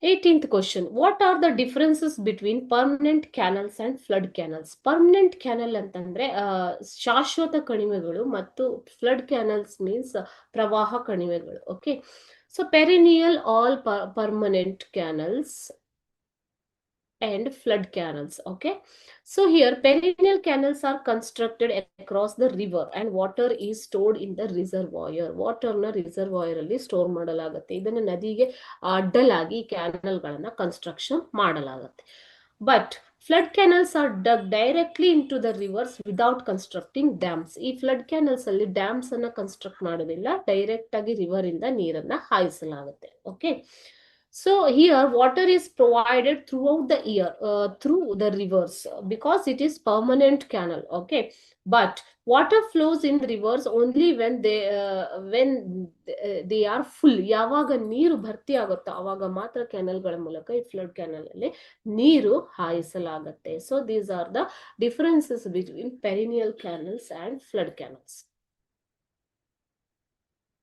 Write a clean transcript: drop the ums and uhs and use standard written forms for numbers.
18th question. What are the differences between permanent canals and flood canals? Permanent canal ಅಂತಂದ್ರೆ ಶಾಶ್ವತ ಕಣಿವೆಗಳು ಮತ್ತು flood canals means ಪ್ರವಾಹ ಕಣಿವೆಗಳು. Okay, so perennial all permanent canals and flood canals. Okay, so here perennial canals are constructed across the river and water is stored in the reservoir. Water na reservoir ಅಲ್ಲಿ store ಮಾಡಲಾಗುತ್ತೆ. ಇದನ್ನ ನದಿಗೆ ಅಡ್ಡಲಾಗಿ canal ಗಳನ್ನ construction ಮಾಡಲಾಗುತ್ತೆ. But flood canals are dug directly into the rivers without constructing dams. ಈ flood canals ಅಲ್ಲಿ dams ಅನ್ನ ಕನ್ಸ್ಟ್ರಕ್ಟ್ ಮಾಡೋದಿಲ್ಲ, ಡೈರೆಕ್ಟ್ ಆಗಿ ರಿವರ್ ಇಂದ ನೀರನ್ನ ಹಾಯಿಸಲಾಗುತ್ತೆ. Okay, so here water is provided throughout the year through the rivers because it is permanent canal. Okay, but water flows in rivers only when they are full. ಯಾವಾಗ ನೀರು ಭರ್ತಿ ಆಗುತ್ತೋ ಆವಾಗ ಮಾತ್ರ ಕ್ಯಾನಲ್ಗಳ ಮೂಲಕ ಈ ಫ್ಲಡ್ ಕ್ಯಾನಲ್ ಅಲ್ಲಿ ನೀರು ಹಾಯಿಸಲಾಗುತ್ತೆ. So these are the differences between perennial canals and flood canals.